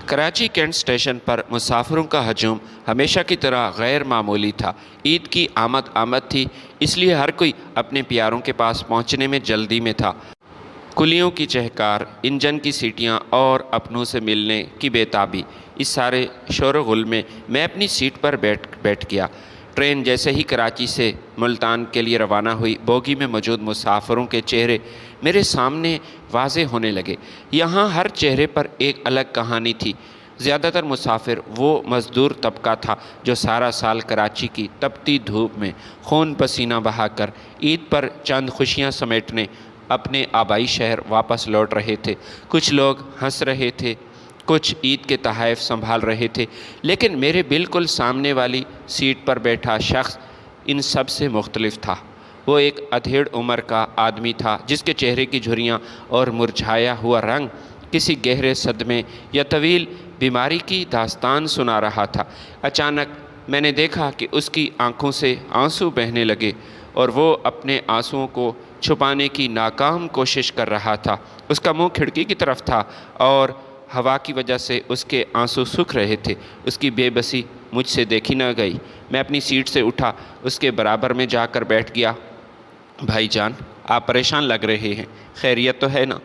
Karachi Kent station پر مسافروں کا ہجوم ہمیشہ کی طرح غیر معمولی تھا۔ عید کی آمد تھی، اس لیے ہر کوئی اپنے پیاروں کے پاس پہنچنے میں جلدی میں تھا۔ کلیوں کی چہکار، انجن کی سیٹیاں اور اپنوں سے ملنے کی بےتابی، اس سارے شور و غل میں میں اپنی سیٹ پر بیٹھ گیا۔ ٹرین جیسے ہی کراچی سے ملتان کے لیے روانہ ہوئی، بوگی میں موجود مسافروں کے چہرے میرے سامنے واضح ہونے لگے۔ یہاں ہر چہرے پر ایک الگ کہانی تھی۔ زیادہ تر مسافر وہ مزدور طبقہ تھا جو سارا سال کراچی کی تپتی دھوپ میں خون پسینہ بہا کر عید پر چند خوشیاں سمیٹنے اپنے آبائی شہر واپس لوٹ رہے تھے۔ کچھ لوگ ہنس رہے تھے، کچھ عید کے تحائف سنبھال رہے تھے، لیکن میرے بالکل سامنے والی سیٹ پر بیٹھا شخص ان سب سے مختلف تھا۔ وہ ایک ادھیڑ عمر کا آدمی تھا جس کے چہرے کی جھریاں اور مرجھایا ہوا رنگ کسی گہرے صدمے یا طویل بیماری کی داستان سنا رہا تھا۔ اچانک میں نے دیکھا کہ اس کی آنکھوں سے آنسو بہنے لگے اور وہ اپنے آنسوؤں کو چھپانے کی ناکام کوشش کر رہا تھا۔ اس کا منہ کھڑکی کی طرف تھا اور ہوا کی وجہ سے اس کے آنسو سوکھ رہے تھے۔ اس کی بے بسی مجھ سے دیکھی نہ گئی۔ میں اپنی سیٹ سے اٹھا، اس کے برابر میں جا کر بیٹھ گیا۔ بھائی جان، آپ پریشان لگ رہے ہیں، خیریت تو ہے نا؟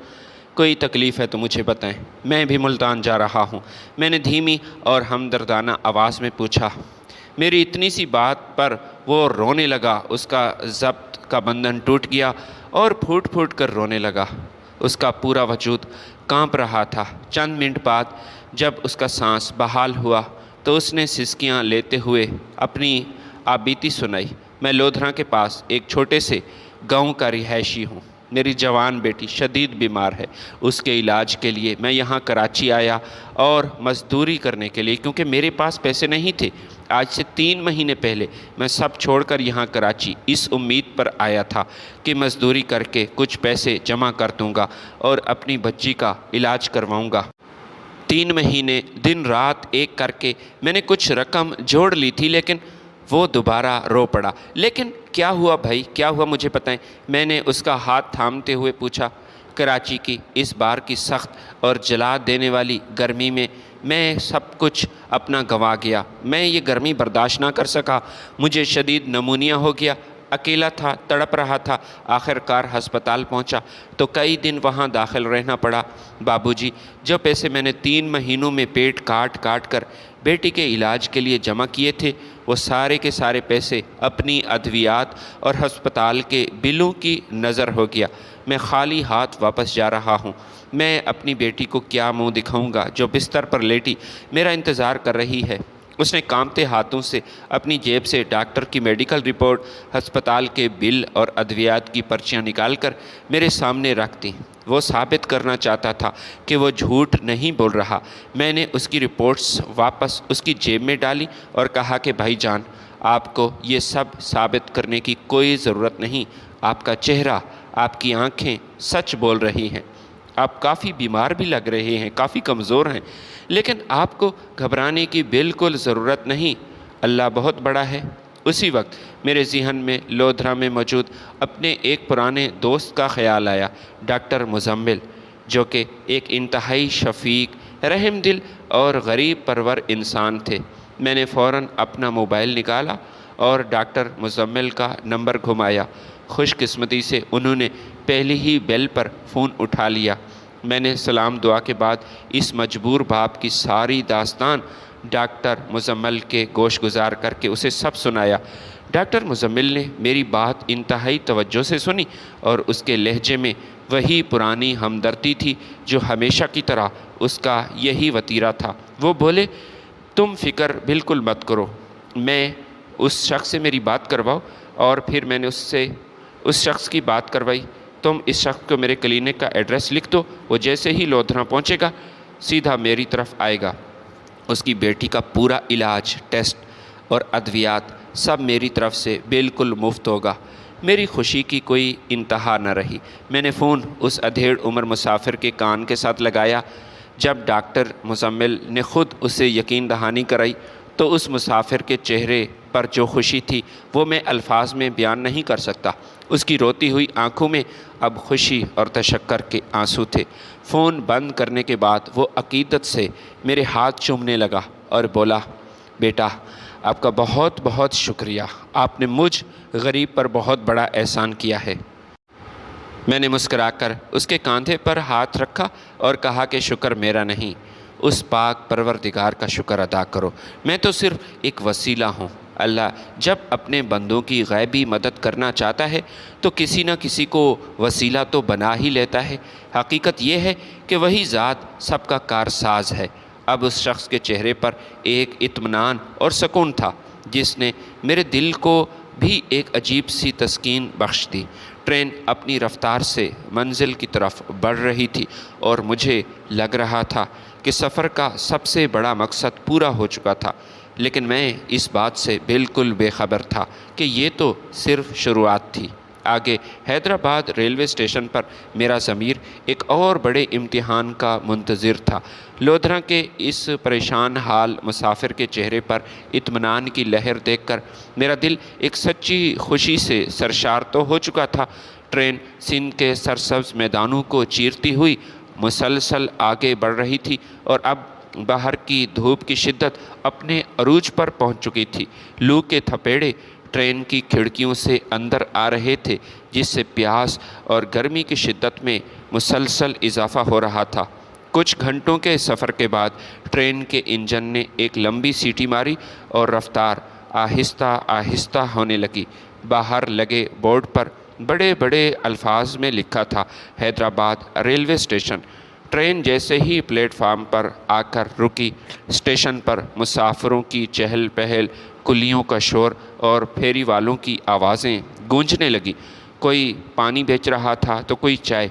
کوئی تکلیف ہے تو مجھے بتائیں، میں بھی ملتان جا رہا ہوں، میں نے دھیمی اور ہمدردانہ آواز میں پوچھا۔ میری اتنی سی بات پر وہ رونے لگا۔ اس کا ضبط کا بندھن ٹوٹ گیا اور پھوٹ پھوٹ کر رونے لگا۔ اس کا پورا وجود کانپ رہا تھا۔ چند منٹ بعد جب اس کا سانس بحال ہوا تو اس نے سسکیاں لیتے ہوئے اپنی آبیتی سنائی۔ میں لودھراں کے پاس ایک چھوٹے سے گاؤں کا رہائشی ہوں۔ میری جوان بیٹی شدید بیمار ہے۔ اس کے علاج کے لیے میں یہاں کراچی آیا اور مزدوری کرنے کے لیے، کیونکہ میرے پاس پیسے نہیں تھے۔ آج سے 3 مہینے پہلے میں سب چھوڑ کر یہاں کراچی اس امید پر آیا تھا کہ مزدوری کر کے کچھ پیسے جمع کر دوں گا اور اپنی بچی کا علاج کرواؤں گا۔ 3 مہینے دن رات ایک کر کے میں نے کچھ رقم جوڑ لی تھی، لیکن وہ دوبارہ رو پڑا۔ لیکن کیا ہوا بھائی، کیا ہوا مجھے بتائیں؟ میں نے اس کا ہاتھ تھامتے ہوئے پوچھا۔ کراچی کی اس بار کی سخت اور جلا دینے والی گرمی میں سب کچھ اپنا گنوا گیا۔ میں یہ گرمی برداشت نہ کر سکا۔ مجھے شدید نمونیا ہو گیا۔ اکیلا تھا، تڑپ رہا تھا۔ آخر کار ہسپتال پہنچا تو کئی دن وہاں داخل رہنا پڑا۔ بابو جی، جو پیسے میں نے 3 مہینوں میں پیٹ کاٹ کر بیٹی کے علاج کے لیے جمع کیے تھے، وہ سارے کے سارے پیسے اپنی ادویات اور ہسپتال کے بلوں کی نظر ہو گیا۔ میں خالی ہاتھ واپس جا رہا ہوں۔ میں اپنی بیٹی کو کیا منہ دکھاؤں گا جو بستر پر لیٹی میرا انتظار کر رہی ہے؟ اس نے کانپتے ہاتھوں سے اپنی جیب سے ڈاکٹر کی میڈیکل رپورٹ، ہسپتال کے بل اور ادویات کی پرچیاں نکال کر میرے سامنے رکھ دیں۔ وہ ثابت کرنا چاہتا تھا کہ وہ جھوٹ نہیں بول رہا۔ میں نے اس کی رپورٹس واپس اس کی جیب میں ڈالی اور کہا کہ بھائی جان، آپ کو یہ سب ثابت کرنے کی کوئی ضرورت نہیں۔ آپ کا چہرہ، آپ کی آنکھیں سچ بول رہی ہیں۔ آپ کافی بیمار بھی لگ رہے ہیں، کافی کمزور ہیں، لیکن آپ کو گھبرانے کی بالکل ضرورت نہیں۔ اللہ بہت بڑا ہے۔ اسی وقت میرے ذہن میں لودھرا میں موجود اپنے ایک پرانے دوست کا خیال آیا، ڈاکٹر مزمل، جو کہ ایک انتہائی شفیق، رحم دل اور غریب پرور انسان تھے۔ میں نے فوراً اپنا موبائل نکالا اور ڈاکٹر مزمل کا نمبر گھمایا۔ خوش قسمتی سے انہوں نے پہلی ہی بیل پر فون اٹھا لیا۔ میں نے سلام دعا کے بعد اس مجبور باپ کی ساری داستان ڈاکٹر مزمل کے گوش گزار کر کے اسے سب سنایا۔ ڈاکٹر مزمل نے میری بات انتہائی توجہ سے سنی اور اس کے لہجے میں وہی پرانی ہمدردی تھی جو ہمیشہ کی طرح اس کا یہی وتیرہ تھا۔ وہ بولے، تم فکر بالکل مت کرو، میں اس شخص سے میری بات کرواؤ۔ اور پھر میں نے اس شخص کی بات کروائی۔ تم اس شخص کو میرے کلینک کا ایڈریس لکھ دو، وہ جیسے ہی لودھراں پہنچے گا سیدھا میری طرف آئے گا۔ اس کی بیٹی کا پورا علاج، ٹیسٹ اور ادویات سب میری طرف سے بالکل مفت ہوگا۔ میری خوشی کی کوئی انتہا نہ رہی۔ میں نے فون اس ادھیڑ عمر مسافر کے کان کے ساتھ لگایا۔ جب ڈاکٹر مزمل نے خود اسے یقین دہانی کرائی تو اس مسافر کے چہرے پر جو خوشی تھی وہ میں الفاظ میں بیان نہیں کر سکتا۔ اس کی روتی ہوئی آنکھوں میں اب خوشی اور تشکر کے آنسو تھے۔ فون بند کرنے کے بعد وہ عقیدت سے میرے ہاتھ چومنے لگا اور بولا، بیٹا آپ کا بہت بہت شکریہ، آپ نے مجھ غریب پر بہت بڑا احسان کیا ہے۔ میں نے مسکرا کر اس کے کاندھے پر ہاتھ رکھا اور کہا کہ شکر میرا نہیں، اس پاک پروردگار کا شکر ادا کرو، میں تو صرف ایک وسیلہ ہوں۔ اللہ جب اپنے بندوں کی غیبی مدد کرنا چاہتا ہے تو کسی نہ کسی کو وسیلہ تو بنا ہی لیتا ہے۔ حقیقت یہ ہے کہ وہی ذات سب کا کارساز ہے۔ اب اس شخص کے چہرے پر ایک اطمینان اور سکون تھا جس نے میرے دل کو بھی ایک عجیب سی تسکین بخش دی۔ ٹرین اپنی رفتار سے منزل کی طرف بڑھ رہی تھی اور مجھے لگ رہا تھا کہ سفر کا سب سے بڑا مقصد پورا ہو چکا تھا، لیکن میں اس بات سے بالکل بے خبر تھا کہ یہ تو صرف شروعات تھی۔ آگے حیدرآباد ریلوے اسٹیشن پر میرا ضمیر ایک اور بڑے امتحان کا منتظر تھا۔ لودھرا کے اس پریشان حال مسافر کے چہرے پر اطمینان کی لہر دیکھ کر میرا دل ایک سچی خوشی سے سرشار تو ہو چکا تھا۔ ٹرین سندھ کے سرسبز میدانوں کو چیرتی ہوئی مسلسل آگے بڑھ رہی تھی اور اب باہر کی دھوپ کی شدت اپنے عروج پر پہنچ چکی تھی۔ لو کے تھپیڑے ٹرین کی کھڑکیوں سے اندر آ رہے تھے جس سے پیاس اور گرمی کی شدت میں مسلسل اضافہ ہو رہا تھا۔ کچھ گھنٹوں کے سفر کے بعد ٹرین کے انجن نے ایک لمبی سیٹی ماری اور رفتار آہستہ آہستہ ہونے لگی۔ باہر لگے بورڈ پر بڑے بڑے الفاظ میں لکھا تھا، حیدرآباد ریلوے اسٹیشن۔ ٹرین جیسے ہی پلیٹ فارم پر آ کر رکی، اسٹیشن پر مسافروں کی چہل پہل، کلیوں کا شور اور پھیری والوں کی آوازیں گونجنے لگی۔ کوئی پانی بیچ رہا تھا تو کوئی چائے۔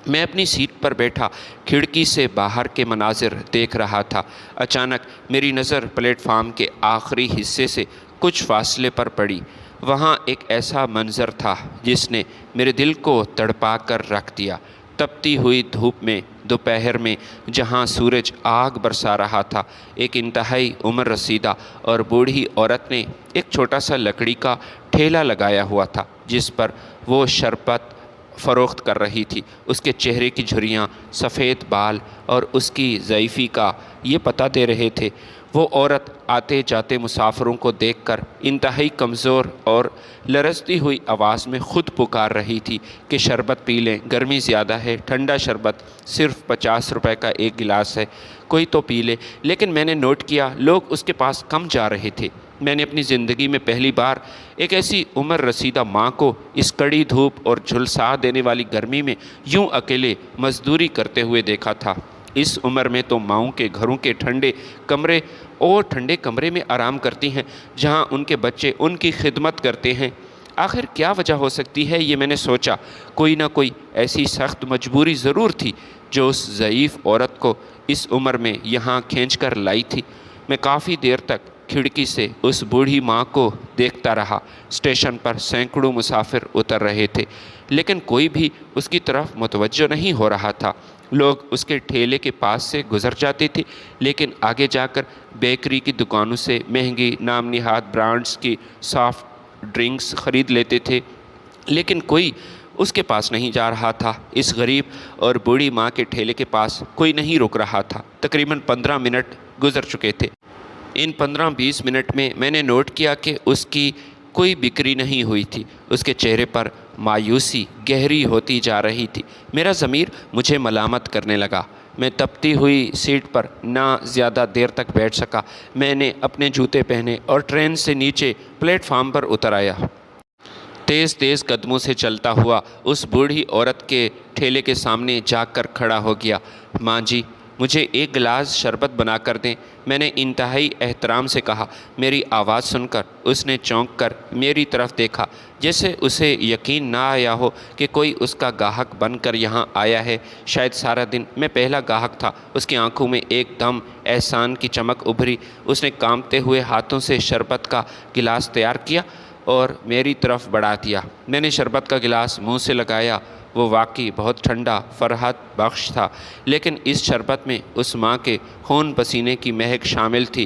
میں اپنی سیٹ پر بیٹھا کھڑکی سے باہر کے مناظر دیکھ رہا تھا۔ اچانک میری نظر پلیٹ فارم کے آخری حصے سے کچھ فاصلے پر پڑی۔ وہاں ایک ایسا منظر تھا جس نے میرے دل کو تڑپا کر رکھ دیا۔ تپتی ہوئی دھوپ میں دوپہر میں جہاں سورج آگ برسا رہا تھا، ایک انتہائی عمر رسیدہ اور بوڑھی عورت نے ایک چھوٹا سا لکڑی کا ٹھیلا لگایا ہوا تھا جس پر وہ شربت فروخت کر رہی تھی۔ اس کے چہرے کی جھریاں، سفید بال اور اس کی ضعیفی کا یہ پتہ دے رہے تھے۔ وہ عورت آتے جاتے مسافروں کو دیکھ کر انتہائی کمزور اور لرزتی ہوئی آواز میں خود پکار رہی تھی کہ شربت پی لیں، گرمی زیادہ ہے، ٹھنڈا شربت صرف 50 روپے کا ایک گلاس ہے، کوئی تو پی لے۔ لیکن میں نے نوٹ کیا لوگ اس کے پاس کم جا رہے تھے۔ میں نے اپنی زندگی میں پہلی بار ایک ایسی عمر رسیدہ ماں کو اس کڑی دھوپ اور جھلسا دینے والی گرمی میں یوں اکیلے مزدوری کرتے ہوئے دیکھا تھا۔ اس عمر میں تو ماؤں کے گھروں کے ٹھنڈے کمرے میں آرام کرتی ہیں جہاں ان کے بچے ان کی خدمت کرتے ہیں۔ آخر کیا وجہ ہو سکتی ہے، یہ میں نے سوچا۔ کوئی نہ کوئی ایسی سخت مجبوری ضرور تھی جو اس ضعیف عورت کو اس عمر میں یہاں کھینچ کر لائی تھی۔ میں کافی دیر تک کھڑکی سے اس بوڑھی ماں کو دیکھتا رہا۔ اسٹیشن پر سینکڑوں مسافر اتر رہے تھے لیکن کوئی بھی اس کی طرف متوجہ نہیں ہو رہا تھا۔ لوگ اس کے ٹھیلے کے پاس سے گزر جاتے تھے لیکن آگے جا کر بیکری کی دکانوں سے مہنگی نام نہاد برانڈز کی سافٹ ڈرنکس خرید لیتے تھے، لیکن کوئی اس کے پاس نہیں جا رہا تھا۔ اس غریب اور بوڑھی ماں کے ٹھیلے کے پاس کوئی نہیں رک رہا تھا۔ تقریباً 15 منٹ گزر چکے تھے۔ ان 15-20 منٹ میں نے نوٹ کیا کہ اس کی کوئی بکری نہیں ہوئی تھی۔ اس کے چہرے پر مایوسی گہری ہوتی جا رہی تھی۔ میرا ضمیر مجھے ملامت کرنے لگا۔ میں تپتی ہوئی سیٹ پر نہ زیادہ دیر تک بیٹھ سکا۔ میں نے اپنے جوتے پہنے اور ٹرین سے نیچے پلیٹ فارم پر اتر آیا۔ تیز تیز قدموں سے چلتا ہوا اس بوڑھی عورت کے ٹھیلے کے سامنے جا کر کھڑا ہو گیا۔ ماں جی، مجھے ایک گلاس شربت بنا کر دیں، میں نے انتہائی احترام سے کہا۔ میری آواز سن کر اس نے چونک کر میری طرف دیکھا جیسے اسے یقین نہ آیا ہو کہ کوئی اس کا گاہک بن کر یہاں آیا ہے۔ شاید سارا دن میں پہلا گاہک تھا۔ اس کی آنکھوں میں ایک دم احسان کی چمک ابھری۔ اس نے کانپتے ہوئے ہاتھوں سے شربت کا گلاس تیار کیا اور میری طرف بڑھا دیا۔ میں نے شربت کا گلاس منہ سے لگایا۔ وہ واقعی بہت ٹھنڈا، فرحت بخش تھا، لیکن اس شربت میں اس ماں کے خون پسینے کی مہک شامل تھی۔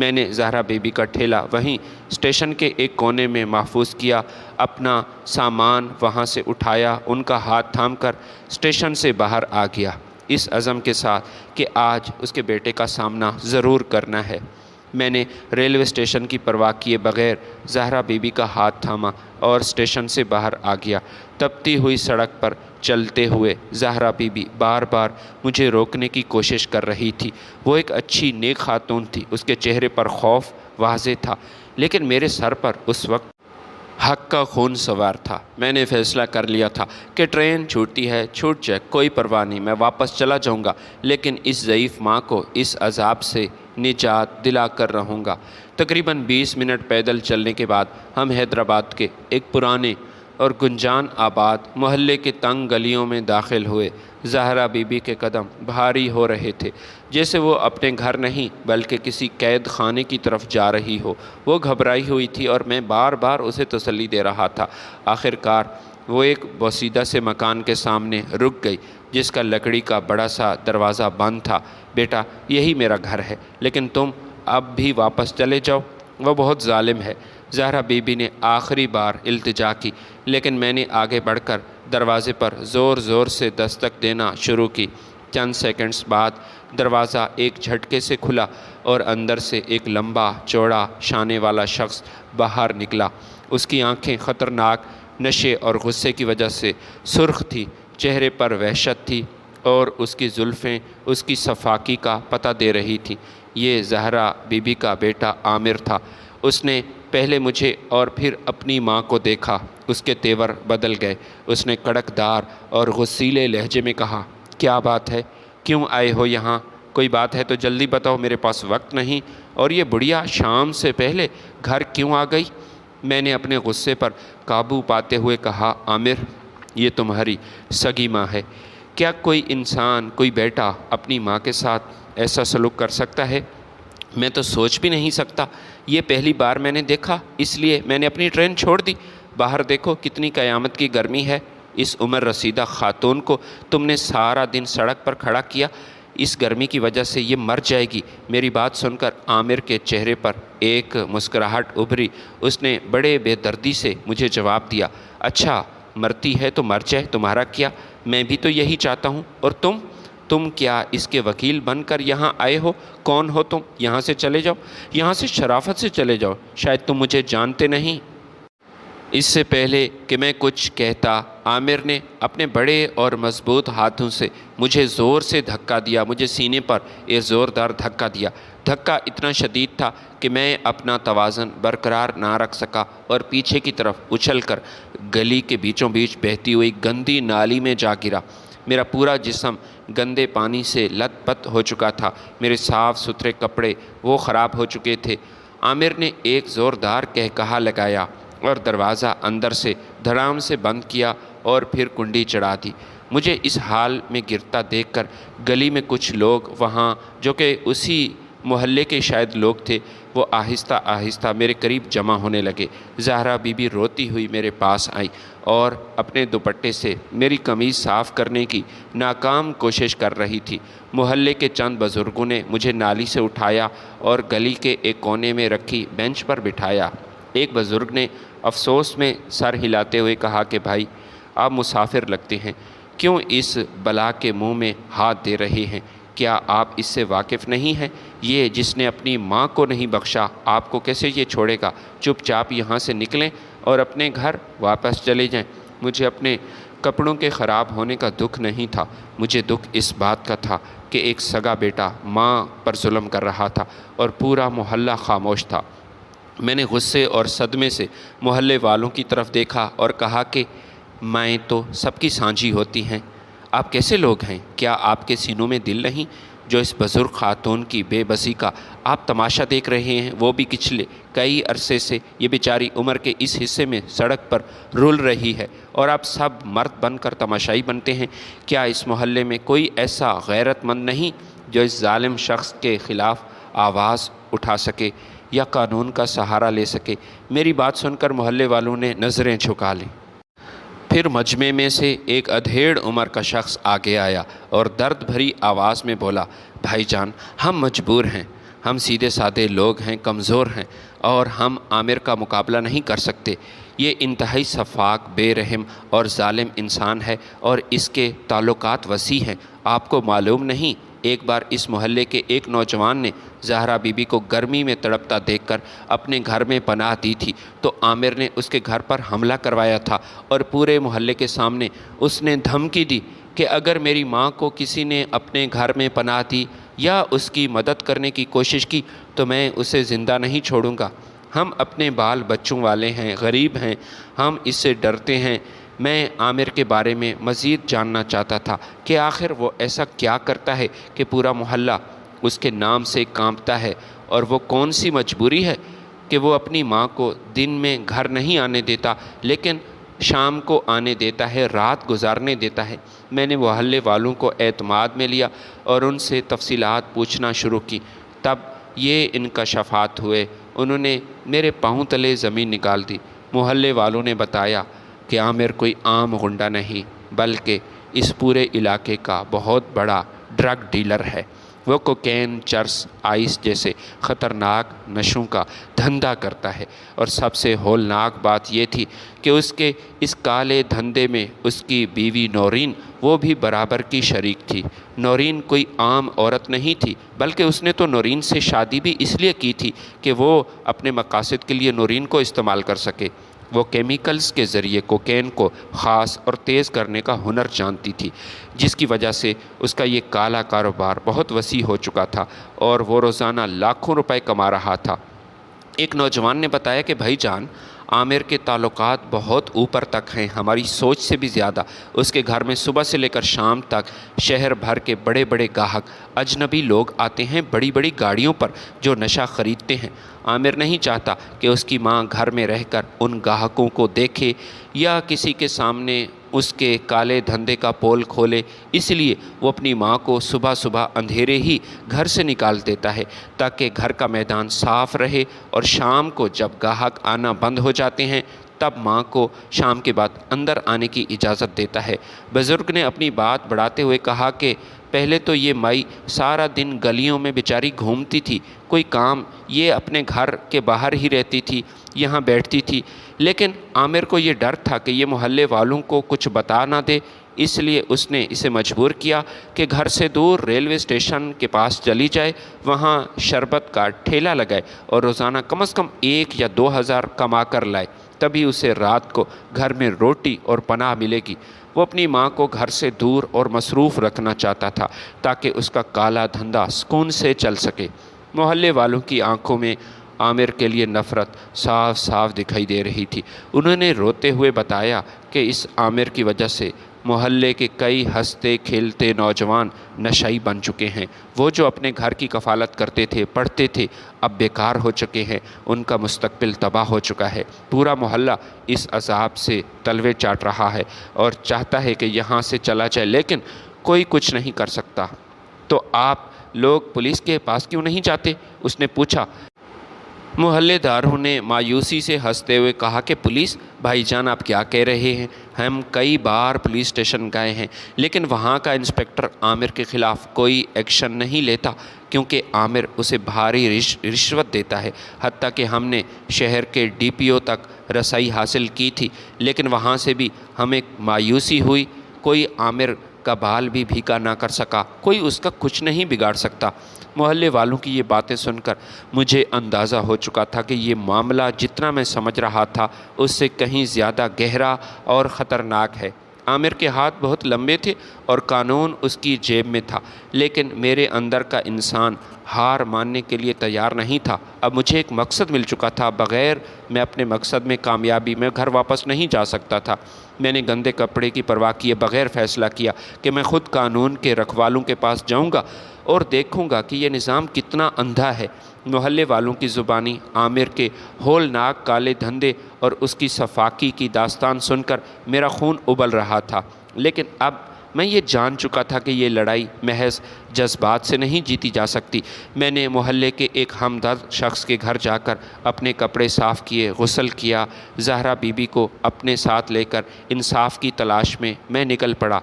میں نے زہرا بیبی کا ٹھیلا وہیں اسٹیشن کے ایک کونے میں محفوظ کیا، اپنا سامان وہاں سے اٹھایا، ان کا ہاتھ تھام کر اسٹیشن سے باہر آ گیا، اس عزم کے ساتھ کہ آج اس کے بیٹے کا سامنا ضرور کرنا ہے۔ میں نے ریلوے اسٹیشن کی پرواہ کیے بغیر زہرا بیبی کا ہاتھ تھاما اور اسٹیشن سے باہر آ گیا۔ تپتی ہوئی سڑک پر چلتے ہوئے زہرا بیبی بار بار مجھے روکنے کی کوشش کر رہی تھی۔ وہ ایک اچھی نیک خاتون تھی، اس کے چہرے پر خوف واضح تھا، لیکن میرے سر پر اس وقت حق کا خون سوار تھا۔ میں نے فیصلہ کر لیا تھا کہ ٹرین چھوٹی ہے، چھوٹ جائے، کوئی پرواہ نہیں، میں واپس چلا جاؤں گا، لیکن اس ضعیف ماں کو اس عذاب سے نجات دلا کر رہوں گا۔ تقریباً 20 منٹ پیدل چلنے کے بعد ہم حیدرآباد کے ایک پرانے اور گنجان آباد محلے کے تنگ گلیوں میں داخل ہوئے۔ زہرا بیبی کے قدم بھاری ہو رہے تھے، جیسے وہ اپنے گھر نہیں بلکہ کسی قید خانے کی طرف جا رہی ہو۔ وہ گھبرائی ہوئی تھی اور میں بار بار اسے تسلی دے رہا تھا۔ آخر کار وہ ایک بوسیدہ سے مکان کے سامنے رک گئی، جس کا لکڑی کا بڑا سا دروازہ بند تھا۔ بیٹا، یہی میرا گھر ہے، لیکن تم اب بھی واپس چلے جاؤ، وہ بہت ظالم ہے۔ زہرا بیبی نے آخری بار التجا کی، لیکن میں نے آگے بڑھ کر دروازے پر زور زور سے دستک دینا شروع کی۔ چند سیکنڈز بعد دروازہ ایک جھٹکے سے کھلا اور اندر سے ایک لمبا چوڑا شانے والا شخص باہر نکلا۔ اس کی آنکھیں خطرناک نشے اور غصے کی وجہ سے سرخ تھی، چہرے پر وحشت تھی اور اس کی زلفیں اس کی صفاکی کا پتہ دے رہی تھیں۔ یہ زہرا بیبی کا بیٹا عامر تھا۔ اس نے پہلے مجھے اور پھر اپنی ماں کو دیکھا۔ اس کے تیور بدل گئے۔ اس نے کڑک دار اور غصیلے لہجے میں کہا، کیا بات ہے؟ کیوں آئے ہو یہاں؟ کوئی بات ہے تو جلدی بتاؤ، میرے پاس وقت نہیں۔ اور یہ بڑھیا شام سے پہلے گھر کیوں آ گئی؟ میں نے اپنے غصے پر قابو پاتے ہوئے کہا، عامر، یہ تمہاری سگی ماں ہے۔ کیا کوئی انسان، کوئی بیٹا اپنی ماں کے ساتھ ایسا سلوک کر سکتا ہے؟ میں تو سوچ بھی نہیں سکتا۔ یہ پہلی بار میں نے دیکھا، اس لیے میں نے اپنی ٹرین چھوڑ دی۔ باہر دیکھو کتنی قیامت کی گرمی ہے۔ اس عمر رسیدہ خاتون کو تم نے سارا دن سڑک پر کھڑا کیا، اس گرمی کی وجہ سے یہ مر جائے گی۔ میری بات سن کر عامر کے چہرے پر ایک مسکراہٹ ابھری۔ اس نے بڑے بے دردی سے مجھے جواب دیا، اچھا مرتی ہے تو مر جائے، تمہارا کیا؟ میں بھی تو یہی چاہتا ہوں۔ اور تم کیا اس کے وکیل بن کر یہاں آئے ہو؟ کون ہو تم؟ یہاں سے چلے جاؤ، یہاں سے شرافت سے چلے جاؤ، شاید تم مجھے جانتے نہیں۔ اس سے پہلے کہ میں کچھ کہتا، عامر نے اپنے بڑے اور مضبوط ہاتھوں سے مجھے زور سے دھکا دیا، مجھے سینے پر ایک زوردار دھکا دیا۔ دھکا اتنا شدید تھا کہ میں اپنا توازن برقرار نہ رکھ سکا اور پیچھے کی طرف اچھل کر گلی کے بیچوں بیچ بہتی ہوئی گندی نالی میں جا گرا۔ میرا پورا جسم گندے پانی سے لت پت ہو چکا تھا، میرے صاف ستھرے کپڑے وہ خراب ہو چکے تھے۔ عامر نے ایک زوردار قہقہا لگایا اور دروازہ اندر سے دھڑام سے بند کیا اور پھر کنڈی چڑھا دی۔ مجھے اس حال میں گرتا دیکھ کر گلی میں کچھ لوگ وہاں، جو کہ اسی محلے کے شاید لوگ تھے، وہ آہستہ آہستہ میرے قریب جمع ہونے لگے۔ زہرا بیبی روتی ہوئی میرے پاس آئی اور اپنے دوپٹے سے میری قمیض صاف کرنے کی ناکام کوشش کر رہی تھی۔ محلے کے چند بزرگوں نے مجھے نالی سے اٹھایا اور گلی کے ایک کونے میں رکھی بینچ پر بٹھایا۔ ایک بزرگ نے افسوس میں سر ہلاتے ہوئے کہا کہ بھائی، آپ مسافر لگتے ہیں، کیوں اس بلا کے منہ میں ہاتھ دے رہے ہیں؟ کیا آپ اس سے واقف نہیں ہیں؟ یہ جس نے اپنی ماں کو نہیں بخشا، آپ کو کیسے یہ چھوڑے گا؟ چپ چاپ یہاں سے نکلیں اور اپنے گھر واپس چلے جائیں۔ مجھے اپنے کپڑوں کے خراب ہونے کا دکھ نہیں تھا، مجھے دکھ اس بات کا تھا کہ ایک سگا بیٹا ماں پر ظلم کر رہا تھا اور پورا محلہ خاموش تھا۔ میں نے غصے اور صدمے سے محلے والوں کی طرف دیکھا اور کہا کہ مائیں تو سب کی سانجھی ہوتی ہیں، آپ کیسے لوگ ہیں؟ کیا آپ کے سینوں میں دل نہیں جو اس بزرگ خاتون کی بے بسی کا آپ تماشا دیکھ رہے ہیں؟ وہ بھی پچھلے کئی عرصے سے یہ بیچاری عمر کے اس حصے میں سڑک پر رول رہی ہے اور آپ سب مرد بن کر تماشائی بنتے ہیں۔ کیا اس محلے میں کوئی ایسا غیرت مند نہیں جو اس ظالم شخص کے خلاف آواز اٹھا سکے یا قانون کا سہارا لے سکے؟ میری بات سن کر محلے والوں نے نظریں جھکا لیں۔ پھر مجمع میں سے ایک ادھیڑ عمر کا شخص آگے آیا اور درد بھری آواز میں بولا، بھائی جان، ہم مجبور ہیں، ہم سیدھے سادے لوگ ہیں، کمزور ہیں اور ہم عامر کا مقابلہ نہیں کر سکتے۔ یہ انتہائی شفاق، بے رحم اور ظالم انسان ہے اور اس کے تعلقات وسیع ہیں۔ آپ کو معلوم نہیں، ایک بار اس محلے کے ایک نوجوان نے زہرا بی بی کو گرمی میں تڑپتا دیکھ کر اپنے گھر میں پناہ دی تھی، تو عامر نے اس کے گھر پر حملہ کروایا تھا اور پورے محلے کے سامنے اس نے دھمکی دی کہ اگر میری ماں کو کسی نے اپنے گھر میں پناہ دی یا اس کی مدد کرنے کی کوشش کی تو میں اسے زندہ نہیں چھوڑوں گا۔ ہم اپنے بال بچوں والے ہیں، غریب ہیں، ہم اس سے ڈرتے ہیں۔ میں عامر کے بارے میں مزید جاننا چاہتا تھا کہ آخر وہ ایسا کیا کرتا ہے کہ پورا محلہ اس کے نام سے کانپتا ہے، اور وہ کون سی مجبوری ہے کہ وہ اپنی ماں کو دن میں گھر نہیں آنے دیتا لیکن شام کو آنے دیتا ہے، رات گزارنے دیتا ہے۔ میں نے محلے والوں کو اعتماد میں لیا اور ان سے تفصیلات پوچھنا شروع کی۔ تب یہ انکشافات ہوئے۔ انہوں نے میرے پاؤں تلے زمین نکال دی۔ محلے والوں نے بتایا کہ عامر کوئی عام غنڈہ نہیں بلکہ اس پورے علاقے کا بہت بڑا ڈرگ ڈیلر ہے۔ وہ کوکین، چرس، آئس جیسے خطرناک نشوں کا دھندا کرتا ہے، اور سب سے ہولناک بات یہ تھی کہ اس کے اس کالے دھندے میں اس کی بیوی نورین وہ بھی برابر کی شریک تھی۔ نورین کوئی عام عورت نہیں تھی بلکہ اس نے تو نورین سے شادی بھی اس لیے کی تھی کہ وہ اپنے مقاصد کے لیے نورین کو استعمال کر سکے۔ وہ کیمیکلز کے ذریعے کوکین کو خاص اور تیز کرنے کا ہنر جانتی تھی، جس کی وجہ سے اس کا یہ کالا کاروبار بہت وسیع ہو چکا تھا اور وہ روزانہ لاکھوں روپے کما رہا تھا۔ ایک نوجوان نے بتایا کہ بھائی جان، عامر کے تعلقات بہت اوپر تک ہیں، ہماری سوچ سے بھی زیادہ۔ اس کے گھر میں صبح سے لے کر شام تک شہر بھر کے بڑے بڑے گاہک، اجنبی لوگ آتے ہیں بڑی بڑی گاڑیوں پر جو نشہ خریدتے ہیں۔ عامر نہیں چاہتا کہ اس کی ماں گھر میں رہ کر ان گاہکوں کو دیکھے یا کسی کے سامنے اس کے کالے دھندے کا پول کھولے، اس لیے وہ اپنی ماں کو صبح صبح اندھیرے ہی گھر سے نکال دیتا ہے تاکہ گھر کا میدان صاف رہے، اور شام کو جب گاہک آنا بند ہو جاتے ہیں تب ماں کو شام کے بعد اندر آنے کی اجازت دیتا ہے۔ بزرگ نے اپنی بات بڑھاتے ہوئے کہا کہ پہلے تو یہ مائی سارا دن گلیوں میں بیچاری گھومتی تھی، کوئی کام یہ اپنے گھر کے باہر ہی رہتی تھی، یہاں بیٹھتی تھی، لیکن عامر کو یہ ڈر تھا کہ یہ محلے والوں کو کچھ بتا نہ دے، اس لیے اس نے اسے مجبور کیا کہ گھر سے دور ریلوے اسٹیشن کے پاس چلی جائے، وہاں شربت کا ٹھیلا لگائے اور روزانہ کم از کم 1 یا 2 ہزار کما کر لائے، تبھی اسے رات کو گھر میں روٹی اور پناہ ملے گی۔ وہ اپنی ماں کو گھر سے دور اور مصروف رکھنا چاہتا تھا تاکہ اس کا کالا دھندا سکون سے چل سکے۔ محلے والوں کی آنکھوں میں عامر کے لیے نفرت صاف صاف دکھائی دے رہی تھی۔ انہوں نے روتے ہوئے بتایا کہ اس عامر کی وجہ سے محلے کے کئی ہنستے کھیلتے نوجوان نشئی بن چکے ہیں۔ وہ جو اپنے گھر کی کفالت کرتے تھے، پڑھتے تھے، اب بیکار ہو چکے ہیں، ان کا مستقبل تباہ ہو چکا ہے۔ پورا محلہ اس عذاب سے تلوے چاٹ رہا ہے اور چاہتا ہے کہ یہاں سے چلا جائے، لیکن کوئی کچھ نہیں کر سکتا۔ تو آپ لوگ پولیس کے پاس کیوں نہیں جاتے؟ اس نے پوچھا۔ محلے داروں نے مایوسی سے ہنستے ہوئے کہا کہ پولیس؟ بھائی جان، آپ کیا کہہ رہے ہیں؟ ہم کئی بار پولیس اسٹیشن گئے ہیں لیکن وہاں کا انسپکٹر عامر کے خلاف کوئی ایکشن نہیں لیتا کیونکہ عامر اسے بھاری رشوت دیتا ہے۔ حتیٰ کہ ہم نے شہر کے DPO تک رسائی حاصل کی تھی لیکن وہاں سے بھی ہمیں مایوسی ہوئی، کوئی عامر کا بال بھی بھیگا نہ کر سکا، کوئی اس کا کچھ نہیں بگاڑ سکتا۔ محلے والوں کی یہ باتیں سن کر مجھے اندازہ ہو چکا تھا کہ یہ معاملہ جتنا میں سمجھ رہا تھا اس سے کہیں زیادہ گہرا اور خطرناک ہے۔ عامر کے ہاتھ بہت لمبے تھے اور قانون اس کی جیب میں تھا، لیکن میرے اندر کا انسان ہار ماننے کے لیے تیار نہیں تھا۔ اب مجھے ایک مقصد مل چکا تھا، بغیر میں اپنے مقصد میں کامیابی میں گھر واپس نہیں جا سکتا تھا۔ میں نے گندے کپڑے کی پرواہ کیے بغیر فیصلہ کیا کہ میں خود قانون کے رکھوالوں کے پاس جاؤں گا اور دیکھوں گا کہ یہ نظام کتنا اندھا ہے۔ محلے والوں کی زبانی عامر کے ہولناک کالے دھندے اور اس کی صفاقی کی داستان سن کر میرا خون ابل رہا تھا، لیکن اب میں یہ جان چکا تھا کہ یہ لڑائی محض جذبات سے نہیں جیتی جا سکتی۔ میں نے محلے کے ایک ہمدرد شخص کے گھر جا کر اپنے کپڑے صاف کیے، غسل کیا، زہرا بی بی کو اپنے ساتھ لے کر انصاف کی تلاش میں نکل پڑا۔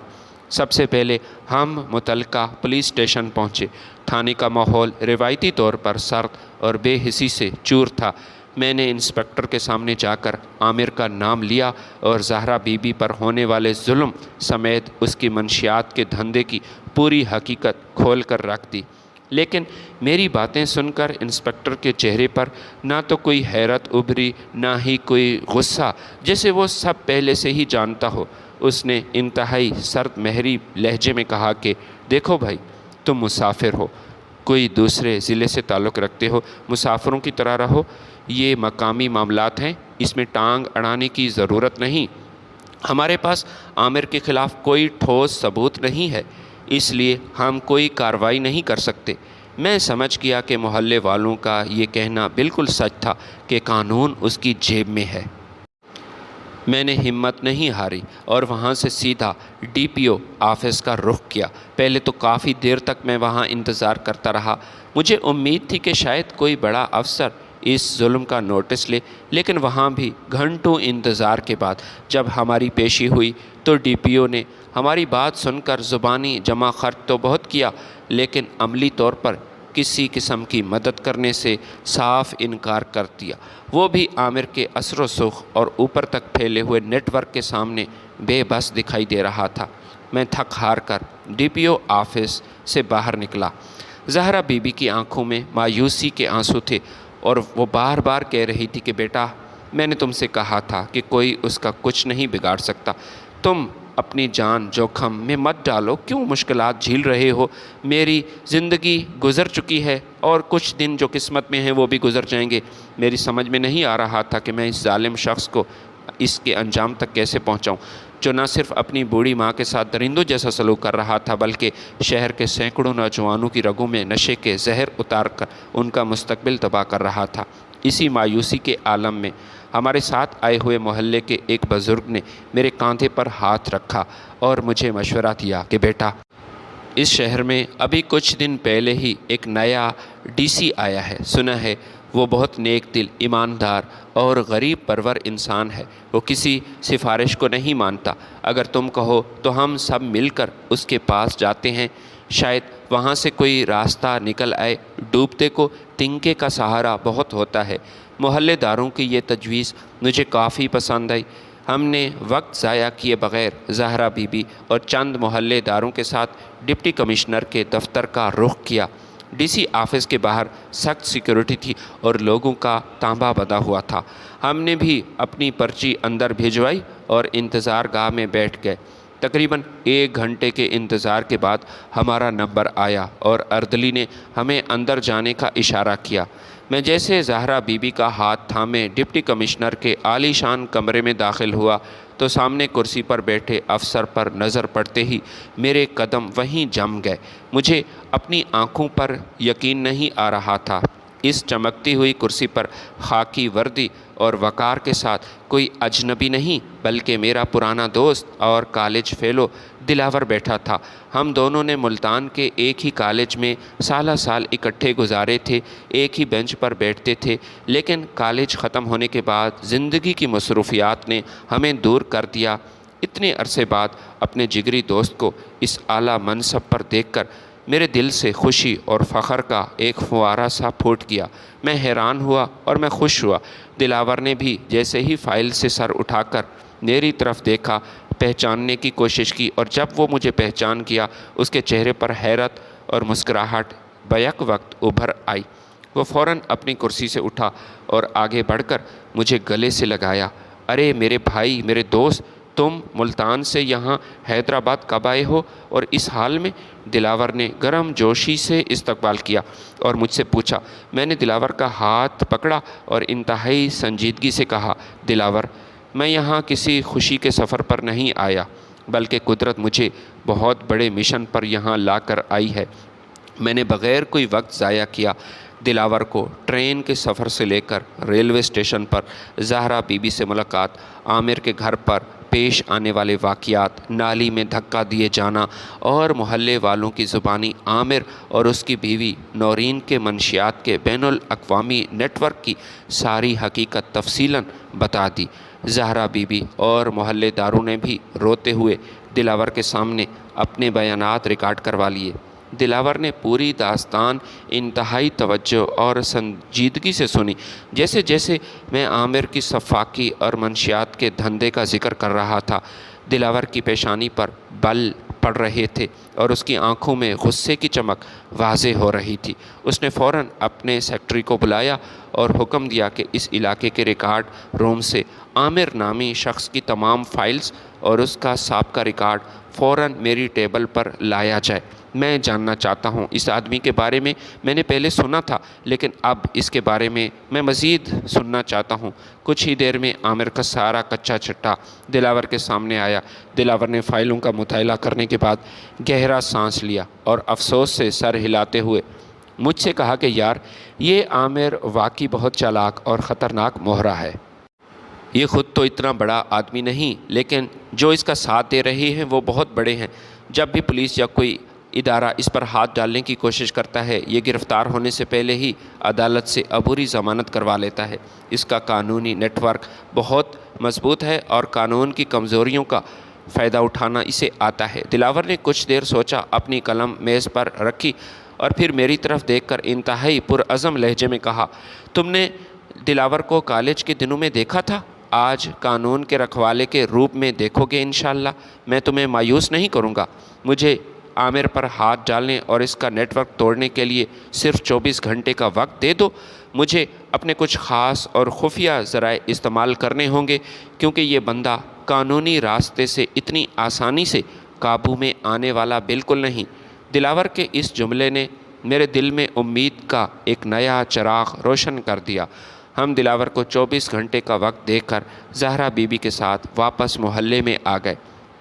سب سے پہلے ہم متعلقہ پولیس اسٹیشن پہنچے۔ تھانے کا ماحول روایتی طور پر سرد اور بے حسی سے چور تھا۔ میں نے انسپکٹر کے سامنے جا کر عامر کا نام لیا اور زہرا بی بی پر ہونے والے ظلم سمیت اس کی منشیات کے دھندے کی پوری حقیقت کھول کر رکھ دی۔ لیکن میری باتیں سن کر انسپکٹر کے چہرے پر نہ تو کوئی حیرت ابھری، نہ ہی کوئی غصہ، جیسے وہ سب پہلے سے ہی جانتا ہو۔ اس نے انتہائی سرد مہری لہجے میں کہا کہ دیکھو بھائی، تم مسافر ہو، کوئی دوسرے ضلع سے تعلق رکھتے ہو، مسافروں کی طرح رہو۔ یہ مقامی معاملات ہیں، اس میں ٹانگ اڑانے کی ضرورت نہیں۔ ہمارے پاس عامر کے خلاف کوئی ٹھوس ثبوت نہیں ہے، اس لیے ہم کوئی کارروائی نہیں کر سکتے۔ میں سمجھ گیا کہ محلے والوں کا یہ کہنا بالکل سچ تھا کہ قانون اس کی جیب میں ہے۔ میں نے ہمت نہیں ہاری اور وہاں سے سیدھا DPO آفس کا رخ کیا۔ پہلے تو کافی دیر تک میں وہاں انتظار کرتا رہا۔ مجھے امید تھی کہ شاید کوئی بڑا افسر اس ظلم کا نوٹس لے، لیکن وہاں بھی گھنٹوں انتظار کے بعد جب ہماری پیشی ہوئی تو DPO نے ہماری بات سن کر زبانی جمع خرچ تو بہت کیا، لیکن عملی طور پر کسی قسم کی مدد کرنے سے صاف انکار کر دیا۔ وہ بھی عامر کے اثر و سوخ اور اوپر تک پھیلے ہوئے نیٹ ورک کے سامنے بے بس دکھائی دے رہا تھا۔ میں تھک ہار کر DPO آفس سے باہر نکلا۔ زہرا بی بی کی آنکھوں میں مایوسی کے آنسو تھے اور وہ بار بار کہہ رہی تھی کہ بیٹا، میں نے تم سے کہا تھا کہ کوئی اس کا کچھ نہیں بگاڑ سکتا۔ تم اپنی جان جوخم میں مت ڈالو، کیوں مشکلات جھیل رہے ہو؟ میری زندگی گزر چکی ہے اور کچھ دن جو قسمت میں ہیں وہ بھی گزر جائیں گے۔ میری سمجھ میں نہیں آ رہا تھا کہ میں اس ظالم شخص کو اس کے انجام تک کیسے پہنچاؤں، جو نہ صرف اپنی بوڑھی ماں کے ساتھ درندوں جیسا سلوک کر رہا تھا بلکہ شہر کے سینکڑوں نوجوانوں کی رگوں میں نشے کے زہر اتار کر ان کا مستقبل تباہ کر رہا تھا۔ اسی مایوسی کے عالم میں ہمارے ساتھ آئے ہوئے محلے کے ایک بزرگ نے میرے کاندھے پر ہاتھ رکھا اور مجھے مشورہ دیا کہ بیٹا، اس شہر میں ابھی کچھ دن پہلے ہی ایک نیا DC آیا ہے، سنا ہے وہ بہت نیک دل، ایماندار اور غریب پرور انسان ہے۔ وہ کسی سفارش کو نہیں مانتا۔ اگر تم کہو تو ہم سب مل کر اس کے پاس جاتے ہیں، شاید وہاں سے کوئی راستہ نکل آئے۔ ڈوبتے کو تنکے کا سہارا بہت ہوتا ہے۔ محلے داروں کی یہ تجویز مجھے کافی پسند آئی۔ ہم نے وقت ضائع کیے بغیر زہرا بی بی اور چند محلے داروں کے ساتھ ڈپٹی کمشنر کے دفتر کا رخ کیا۔ DC آفس کے باہر سخت سیکیورٹی تھی اور لوگوں کا تانبا بندھا ہوا تھا۔ ہم نے بھی اپنی پرچی اندر بھجوائی اور انتظار گاہ میں بیٹھ گئے۔ تقریباً 1 گھنٹے کے انتظار کے بعد ہمارا نمبر آیا اور اردلی نے ہمیں اندر جانے کا اشارہ کیا۔ میں جیسے زہرا بی بی کا ہاتھ تھامے ڈپٹی کمشنر کے عالی شان کمرے میں داخل ہوا تو سامنے کرسی پر بیٹھے افسر پر نظر پڑتے ہی میرے قدم وہیں جم گئے۔ مجھے اپنی آنکھوں پر یقین نہیں آ رہا تھا۔ اس چمکتی ہوئی کرسی پر خاکی وردی اور وقار کے ساتھ کوئی اجنبی نہیں بلکہ میرا پرانا دوست اور کالج فیلو دلاور بیٹھا تھا۔ ہم دونوں نے ملتان کے ایک ہی کالج میں سالہ سال اکٹھے گزارے تھے، ایک ہی بینچ پر بیٹھتے تھے، لیکن کالج ختم ہونے کے بعد زندگی کی مصروفیات نے ہمیں دور کر دیا۔ اتنے عرصے بعد اپنے جگری دوست کو اس اعلیٰ منصب پر دیکھ کر میرے دل سے خوشی اور فخر کا ایک فوارہ سا پھوٹ گیا۔ میں حیران ہوا اور میں خوش ہوا۔ دلاور نے بھی جیسے ہی فائل سے سر اٹھا کر میری طرف دیکھا، پہچاننے کی کوشش کی، اور جب وہ مجھے پہچان گیا اس کے چہرے پر حیرت اور مسکراہٹ بیک وقت ابھر آئی۔ وہ فوراً اپنی کرسی سے اٹھا اور آگے بڑھ کر مجھے گلے سے لگایا۔ ارے میرے بھائی، میرے دوست، تم ملتان سے یہاں حیدرآباد کب آئے ہو اور اس حال میں؟ دلاور نے گرم جوشی سے استقبال کیا اور مجھ سے پوچھا۔ میں نے دلاور کا ہاتھ پکڑا اور انتہائی سنجیدگی سے کہا، دلاور، میں یہاں کسی خوشی کے سفر پر نہیں آیا بلکہ قدرت مجھے بہت بڑے مشن پر یہاں لا کر آئی ہے۔ میں نے بغیر کوئی وقت ضائع کیا دلاور کو ٹرین کے سفر سے لے کر ریلوے اسٹیشن پر زہرا بی بی سے ملاقات، عامر کے گھر پر پیش آنے والے واقعات، نالی میں دھکا دیے جانا اور محلے والوں کی زبانی عامر اور اس کی بیوی نورین کے منشیات کے بین الاقوامی نیٹ ورک کی ساری حقیقت تفصیلاً بتا دی۔ زہرا بی بی اور محلے داروں نے بھی روتے ہوئے دلاور کے سامنے اپنے بیانات ریکارڈ کروا لیے۔ دلاور نے پوری داستان انتہائی توجہ اور سنجیدگی سے سنی۔ جیسے جیسے میں عامر کی سفاکی اور منشیات کے دھندے کا ذکر کر رہا تھا، دلاور کی پیشانی پر بل پڑ رہے تھے اور اس کی آنکھوں میں غصے کی چمک واضح ہو رہی تھی۔ اس نے فوراً اپنے سیکرٹری کو بلایا اور حکم دیا کہ اس علاقے کے ریکارڈ روم سے عامر نامی شخص کی تمام فائلز اور اس کا سابقہ ریکارڈ فوراً میری ٹیبل پر لایا جائے۔ میں جاننا چاہتا ہوں، اس آدمی کے بارے میں نے پہلے سنا تھا، لیکن اب اس کے بارے میں مزید سننا چاہتا ہوں۔ کچھ ہی دیر میں عامر کا سارا کچا چٹا دلاور کے سامنے آیا۔ دلاور نے فائلوں کا مطالعہ کرنے کے بعد گہرا سانس لیا اور افسوس سے سر ہلاتے ہوئے مجھ سے کہا کہ یار، یہ عامر واقعی بہت چالاک اور خطرناک مہرہ ہے۔ یہ خود تو اتنا بڑا آدمی نہیں، لیکن جو اس کا ساتھ دے رہے ہیں وہ بہت بڑے ہیں۔ جب بھی پولیس یا کوئی ادارہ اس پر ہاتھ ڈالنے کی کوشش کرتا ہے، یہ گرفتار ہونے سے پہلے ہی عدالت سے عبوری ضمانت کروا لیتا ہے۔ اس کا قانونی نیٹ ورک بہت مضبوط ہے اور قانون کی کمزوریوں کا فائدہ اٹھانا اسے آتا ہے۔ دلاور نے کچھ دیر سوچا، اپنی قلم میز پر رکھی اور پھر میری طرف دیکھ کر انتہائی پرعزم لہجے میں کہا، تم نے دلاور کو کالج کے دنوں میں دیکھا تھا؟ آج قانون کے رکھوالے کے روپ میں دیکھو گے انشاءاللہ۔ میں تمہیں مایوس نہیں کروں گا۔ مجھے عامر پر ہاتھ ڈالنے اور اس کا نیٹ ورک توڑنے کے لیے صرف 24 گھنٹے کا وقت دے دو۔ مجھے اپنے کچھ خاص اور خفیہ ذرائع استعمال کرنے ہوں گے، کیونکہ یہ بندہ قانونی راستے سے اتنی آسانی سے قابو میں آنے والا بالکل نہیں۔ دلاور کے اس جملے نے میرے دل میں امید کا ایک نیا چراغ روشن کر دیا۔ ہم دلاور کو 24 گھنٹے کا وقت دے کر زہرا بی بی کے ساتھ واپس محلے میں آ گئے۔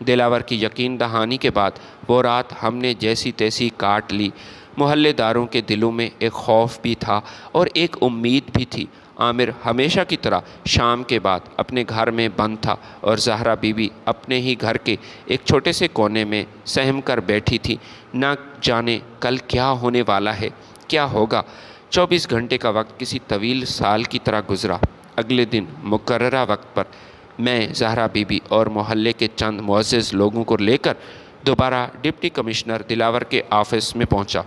دلاور کی یقین دہانی کے بعد وہ رات ہم نے جیسی تیسی کاٹ لی۔ محلے داروں کے دلوں میں ایک خوف بھی تھا اور ایک امید بھی تھی۔ عامر ہمیشہ کی طرح شام کے بعد اپنے گھر میں بند تھا اور زہرا بی بی اپنے ہی گھر کے ایک چھوٹے سے کونے میں سہم کر بیٹھی تھی۔ نہ جانے کل کیا ہونے والا ہے، کیا ہوگا۔ 24 گھنٹے کا وقت کسی طویل سال کی طرح گزرا۔ اگلے دن مقررہ وقت پر میں زہرا بی بی اور محلے کے چند معزز لوگوں کو لے کر دوبارہ ڈپٹی کمشنر دلاور کے آفس میں پہنچا۔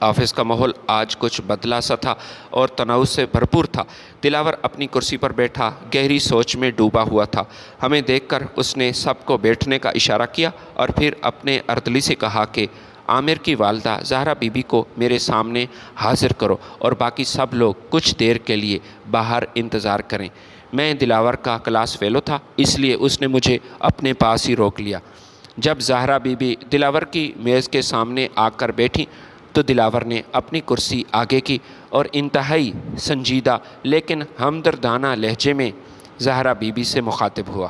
آفس کا ماحول آج کچھ بدلا سا تھا اور تناؤ سے بھرپور تھا۔ دلاور اپنی کرسی پر بیٹھا گہری سوچ میں ڈوبا ہوا تھا۔ ہمیں دیکھ کر اس نے سب کو بیٹھنے کا اشارہ کیا اور پھر اپنے اردلی سے کہا کہ عامر کی والدہ زہرا بی بی کو میرے سامنے حاضر کرو اور باقی سب لوگ کچھ دیر کے لیے باہر انتظار کریں۔ میں دلاور کا کلاس فیلو تھا، اس لیے اس نے مجھے اپنے پاس ہی روک لیا۔ جب زہرا بی بی دلاور کی میز کے سامنے آ کر بیٹھی تو دلاور نے اپنی کرسی آگے کی اور انتہائی سنجیدہ لیکن ہمدردانہ لہجے میں زہرا بی بی سے مخاطب ہوا۔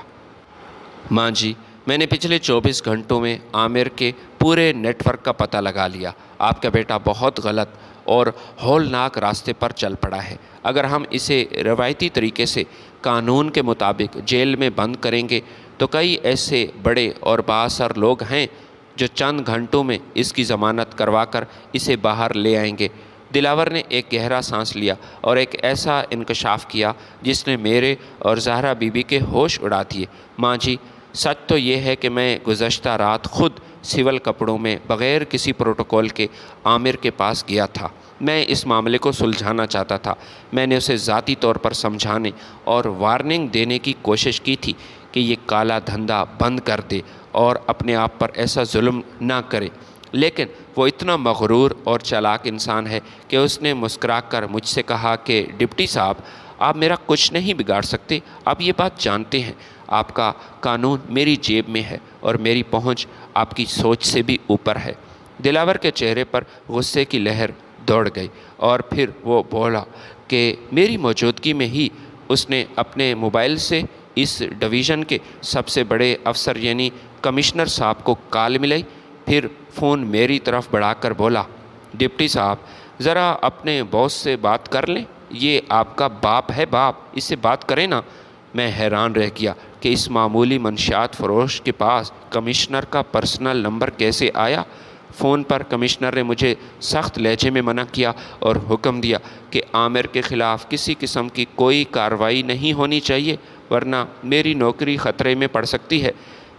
ماں جی، میں نے پچھلے 24 گھنٹوں میں عامر کے پورے نیٹ ورک کا پتہ لگا لیا۔ آپ کا بیٹا بہت غلط اور ہولناک راستے پر چل پڑا ہے۔ اگر ہم اسے روایتی طریقے سے قانون کے مطابق جیل میں بند کریں گے تو کئی ایسے بڑے اور بااثر لوگ ہیں جو چند گھنٹوں میں اس کی ضمانت کروا کر اسے باہر لے آئیں گے۔ دلاور نے ایک گہرا سانس لیا اور ایک ایسا انکشاف کیا جس نے میرے اور زہرا بی بی کے ہوش اڑا دیے۔ ماں جی، سچ تو یہ ہے کہ میں گزشتہ رات خود سول کپڑوں میں بغیر کسی پروٹوکول کے عامر کے پاس گیا تھا۔ میں اس معاملے کو سلجھانا چاہتا تھا۔ میں نے اسے ذاتی طور پر سمجھانے اور وارننگ دینے کی کوشش کی تھی کہ یہ کالا دھندا بند کر دے اور اپنے آپ پر ایسا ظلم نہ کرے، لیکن وہ اتنا مغرور اور چالاک انسان ہے کہ اس نے مسکرا کر مجھ سے کہا کہ ڈپٹی صاحب، آپ میرا کچھ نہیں بگاڑ سکتے۔ آپ یہ بات جانتے ہیں، آپ کا قانون میری جیب میں ہے اور میری پہنچ آپ کی سوچ سے بھی اوپر ہے۔ دلاور کے چہرے پر غصے کی لہر دوڑ گئی اور پھر وہ بولا کہ میری موجودگی میں ہی اس نے اپنے موبائل سے اس ڈویژن کے سب سے بڑے افسر یعنی کمشنر صاحب کو کال ملائی۔ پھر فون میری طرف بڑھا کر بولا، ڈپٹی صاحب ذرا اپنے باس سے بات کر لیں، یہ آپ کا باپ ہے، باپ، اس سے بات کریں نا۔ میں حیران رہ گیا کہ اس معمولی منشیات فروش کے پاس کمشنر کا پرسنل نمبر کیسے آیا۔ فون پر کمشنر نے مجھے سخت لہجے میں منع کیا اور حکم دیا کہ عامر کے خلاف کسی قسم کی کوئی کارروائی نہیں ہونی چاہیے، ورنہ میری نوکری خطرے میں پڑ سکتی ہے۔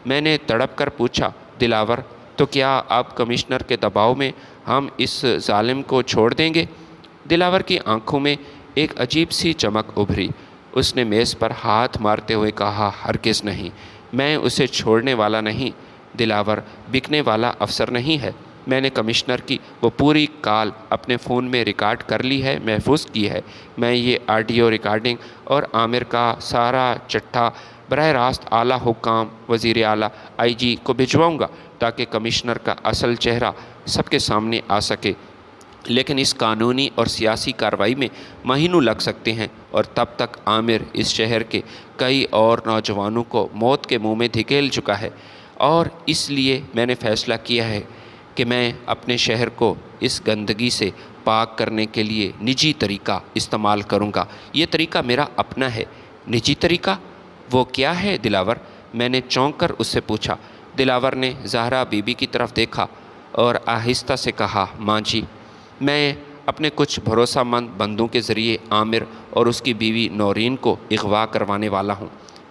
میں نے تڑپ کر پوچھا، دلاور، تو کیا آپ کمشنر کے دباؤ میں ہم اس ظالم کو چھوڑ دیں گے؟ دلاور کی آنکھوں میں ایک عجیب سی چمک ابھری۔ اس نے میز پر ہاتھ مارتے ہوئے کہا، ہرگز نہیں، میں اسے چھوڑنے والا نہیں۔ دلاور بکنے والا افسر نہیں ہے۔ میں نے کمشنر کی وہ پوری کال اپنے فون میں ریکارڈ کر لی ہے، محفوظ کی ہے۔ میں یہ آڈیو ریکارڈنگ اور عامر کا سارا چٹھا براہ راست اعلیٰ حکام، وزیر اعلیٰ، آئی جی کو بھجواؤں گا تاکہ کمشنر کا اصل چہرہ سب کے سامنے آ سکے۔ لیکن اس قانونی اور سیاسی کارروائی میں مہینوں لگ سکتے ہیں، اور تب تک عامر اس شہر کے کئی اور نوجوانوں کو موت کے منہ میں دھکیل چکا ہے۔ اور اس لیے میں نے فیصلہ کیا ہے کہ میں اپنے شہر کو اس گندگی سے پاک کرنے کے لیے نجی طریقہ استعمال کروں گا۔ یہ طریقہ میرا اپنا ہے۔ نجی طریقہ؟ وہ کیا ہے دلاور؟ میں نے چونک کر اس سے پوچھا۔ دلاور نے زہرا بی بی کی طرف دیکھا اور آہستہ سے کہا، ماں جی، میں اپنے کچھ بھروسہ مند بندوں کے ذریعے عامر اور اس کی بیوی نورین کو اغوا کروانے والا ہوں۔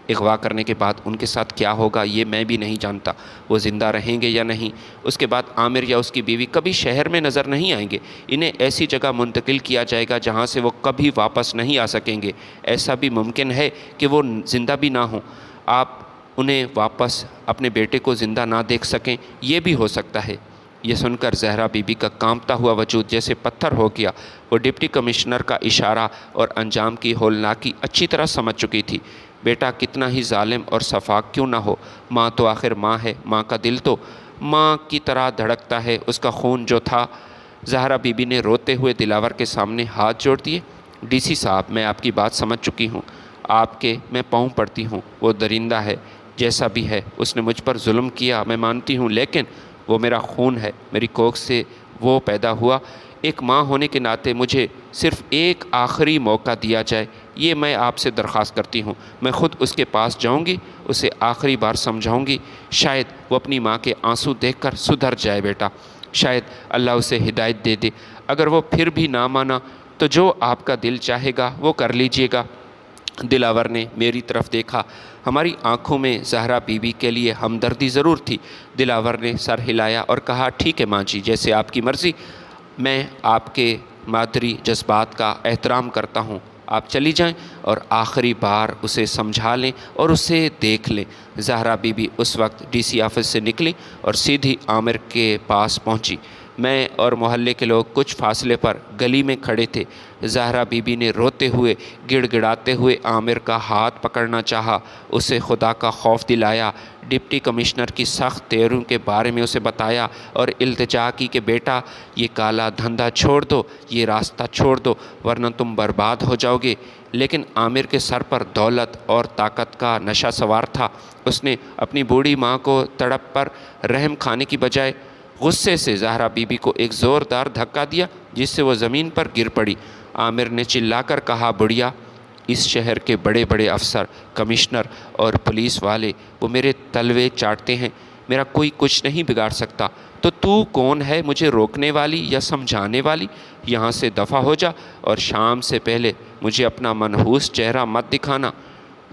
اغوا کرنے کے بعد ان کے ساتھ کیا ہوگا یہ میں بھی نہیں جانتا۔ وہ زندہ رہیں گے یا نہیں۔ اس کے بعد عامر یا اس کی بیوی کبھی شہر میں نظر نہیں آئیں گے۔ انہیں ایسی جگہ منتقل کیا جائے گا جہاں سے وہ کبھی واپس نہیں آ سکیں گے۔ ایسا بھی ممکن ہے کہ وہ زندہ بھی نہ ہوں۔ آپ انہیں واپس اپنے بیٹے کو زندہ نہ دیکھ سکیں، یہ بھی ہو سکتا ہے۔ یہ سن کر زہرا بی بی کا کانپتا ہوا وجود جیسے پتھر ہو گیا۔ وہ ڈپٹی کمشنر کا اشارہ اور انجام کی ہولناکی اچھی طرح سمجھ چکی تھی۔ بیٹا کتنا ہی ظالم اور شفاق کیوں نہ ہو، ماں تو آخر ماں ہے۔ ماں کا دل تو ماں کی طرح دھڑکتا ہے، اس کا خون جو تھا۔ زہرا بی بی نے روتے ہوئے دلاور کے سامنے ہاتھ جوڑ دیے۔ ڈی سی صاحب، میں آپ کی بات سمجھ چکی ہوں۔ آپ کے میں پاؤں پڑتی ہوں۔ وہ درندہ ہے، جیسا بھی ہے، اس نے مجھ پر ظلم کیا، میں مانتی ہوں، لیکن وہ میرا خون ہے، میری کوکھ سے وہ پیدا ہوا۔ ایک ماں ہونے کے ناطے مجھے صرف ایک آخری موقع دیا جائے، یہ میں آپ سے درخواست کرتی ہوں۔ میں خود اس کے پاس جاؤں گی، اسے آخری بار سمجھاؤں گی۔ شاید وہ اپنی ماں کے آنسو دیکھ کر سدھر جائے بیٹا، شاید اللہ اسے ہدایت دے دے۔ اگر وہ پھر بھی نہ مانا تو جو آپ کا دل چاہے گا وہ کر لیجئے گا۔ دلاور نے میری طرف دیکھا۔ ہماری آنکھوں میں زہرا بی بی کے لیے ہمدردی ضرور تھی۔ دلاور نے سر ہلایا اور کہا، ٹھیک ہے ماں جی، جیسے آپ کی مرضی۔ میں آپ کے مادری جذبات کا احترام کرتا ہوں۔ آپ چلی جائیں اور آخری بار اسے سمجھا لیں اور اسے دیکھ لیں۔ زہرا بی بی اس وقت ڈی سی آفس سے نکلی اور سیدھی عامر کے پاس پہنچی۔ میں اور محلے کے لوگ کچھ فاصلے پر گلی میں کھڑے تھے۔ زہرا بی بی نے روتے ہوئے، گڑ گڑاتے ہوئے عامر کا ہاتھ پکڑنا چاہا، اسے خدا کا خوف دلایا، ڈپٹی کمشنر کی سخت تیوروں کے بارے میں اسے بتایا اور التجا کی کہ بیٹا، یہ کالا دھندا چھوڑ دو، یہ راستہ چھوڑ دو، ورنہ تم برباد ہو جاؤ گے۔ لیکن عامر کے سر پر دولت اور طاقت کا نشہ سوار تھا۔ اس نے اپنی بوڑھی ماں کو تڑپ پر رحم کھانے کی بجائے غصے سے زہرا بی بی کو ایک زوردار دھکا دیا، جس سے وہ زمین پر گر پڑی۔ عامر نے چلا کر کہا، بڑھیا، اس شہر کے بڑے بڑے افسر، کمشنر اور پولیس والے وہ میرے تلوے چاٹتے ہیں، میرا کوئی کچھ نہیں بگاڑ سکتا۔ تو کون ہے مجھے روکنے والی یا سمجھانے والی؟ یہاں سے دفع ہو جا اور شام سے پہلے مجھے اپنا منحوس چہرہ مت دکھانا۔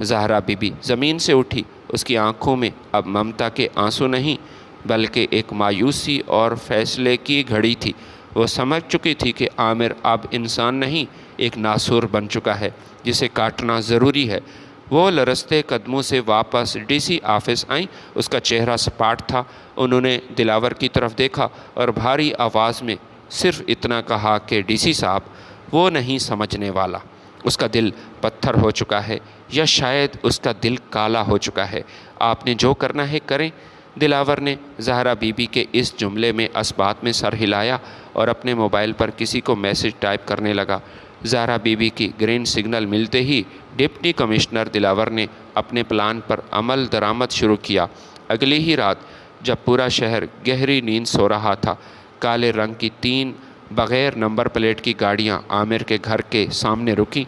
زہرا بی بی زمین سے اٹھی۔ اس کی آنکھوں میں اب ممتا کے آنسو نہیں بلکہ ایک مایوسی اور فیصلے کی گھڑی تھی۔ وہ سمجھ چکی تھی کہ عامر اب انسان نہیں، ایک ناسور بن چکا ہے جسے کاٹنا ضروری ہے۔ وہ لرزتے قدموں سے واپس ڈی سی آفس آئیں۔ اس کا چہرہ سپاٹ تھا۔ انہوں نے دلاور کی طرف دیکھا اور بھاری آواز میں صرف اتنا کہا کہ ڈی سی صاحب، وہ نہیں سمجھنے والا، اس کا دل پتھر ہو چکا ہے، یا شاید اس کا دل کالا ہو چکا ہے۔ آپ نے جو کرنا ہے کریں۔ دلاور نے زہرا بی بی کے اس جملے میں اثبات میں سر ہلایا اور اپنے موبائل پر کسی کو میسج ٹائپ کرنے لگا۔ زہرا بی بی کی گرین سگنل ملتے ہی ڈپٹی کمشنر دلاور نے اپنے پلان پر عمل درآمد شروع کیا۔ اگلی ہی رات جب پورا شہر گہری نیند سو رہا تھا، کالے رنگ کی 3 بغیر نمبر پلیٹ کی گاڑیاں عامر کے گھر کے سامنے رکیں۔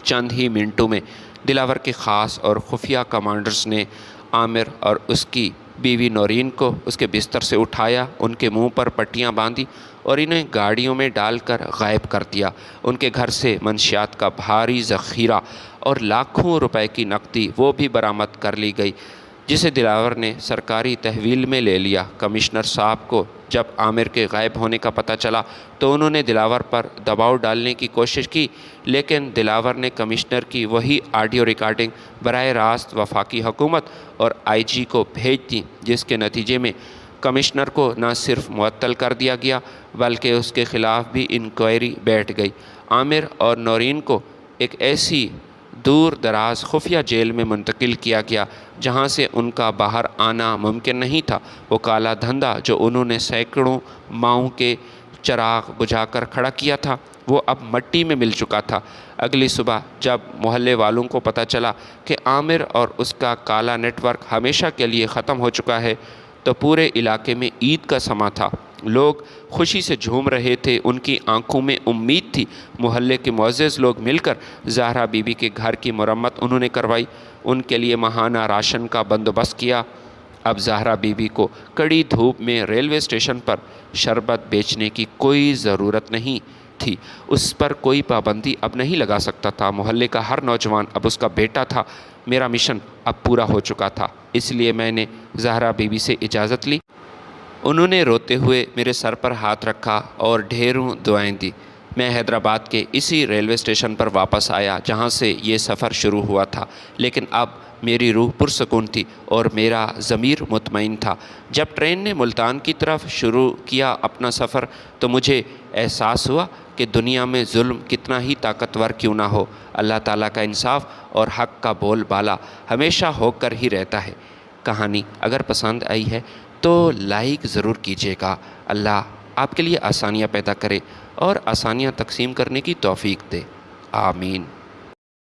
چند ہی منٹوں میں دلاور کے خاص اور خفیہ کمانڈرز نے عامر اور اس کی بیوی نورین کو اس کے بستر سے اٹھایا، ان کے منہ پر پٹیاں باندھی اور انہیں گاڑیوں میں ڈال کر غائب کر دیا۔ ان کے گھر سے منشیات کا بھاری ذخیرہ اور لاکھوں روپے کی نقدی وہ بھی برآمد کر لی گئی، جسے دلاور نے سرکاری تحویل میں لے لیا۔ کمشنر صاحب کو جب عامر کے غائب ہونے کا پتہ چلا تو انہوں نے دلاور پر دباؤ ڈالنے کی کوشش کی، لیکن دلاور نے کمشنر کی وہی آڈیو ریکارڈنگ براہ راست وفاقی حکومت اور آئی جی کو بھیج دی، جس کے نتیجے میں کمشنر کو نہ صرف معطل کر دیا گیا بلکہ اس کے خلاف بھی انکوائری بیٹھ گئی۔ عامر اور نورین کو ایک ایسی دور دراز خفیہ جیل میں منتقل کیا گیا جہاں سے ان کا باہر آنا ممکن نہیں تھا۔ وہ کالا دھندا جو انہوں نے سینکڑوں ماہوں کے چراغ بجھا کر کھڑا کیا تھا، وہ اب مٹی میں مل چکا تھا۔ اگلی صبح جب محلے والوں کو پتہ چلا کہ عامر اور اس کا کالا نیٹ ورک ہمیشہ کے لیے ختم ہو چکا ہے تو پورے علاقے میں عید کا سماں تھا۔ لوگ خوشی سے جھوم رہے تھے، ان کی آنکھوں میں امید تھی۔ محلے کے معزز لوگ مل کر زہرا بی بی کے گھر کی مرمت انہوں نے کروائی، ان کے لیے ماہانہ راشن کا بندوبست کیا۔ اب زہرا بی بی کو کڑی دھوپ میں ریلوے اسٹیشن پر شربت بیچنے کی کوئی ضرورت نہیں تھی، اس پر کوئی پابندی اب نہیں لگا سکتا تھا۔ محلے کا ہر نوجوان اب اس کا بیٹا تھا۔ میرا مشن اب پورا ہو چکا تھا، اس لیے میں نے زہرا بی بی سے اجازت لی۔ انہوں نے روتے ہوئے میرے سر پر ہاتھ رکھا اور ڈھیروں دعائیں دی۔ میں حیدرآباد کے اسی ریلوے اسٹیشن پر واپس آیا جہاں سے یہ سفر شروع ہوا تھا، لیکن اب میری روح پرسکون تھی اور میرا ضمیر مطمئن تھا۔ جب ٹرین نے ملتان کی طرف شروع کیا اپنا سفر تو مجھے احساس ہوا کہ دنیا میں ظلم کتنا ہی طاقتور کیوں نہ ہو، اللہ تعالیٰ کا انصاف اور حق کا بول بالا ہمیشہ ہو کر ہی رہتا ہے۔ کہانی اگر پسند آئی ہے تو لائک ضرور کیجیے گا۔ اللہ آپ کے لیے آسانیاں پیدا کرے اور آسانیاں تقسیم کرنے کی توفیق دے، آمین۔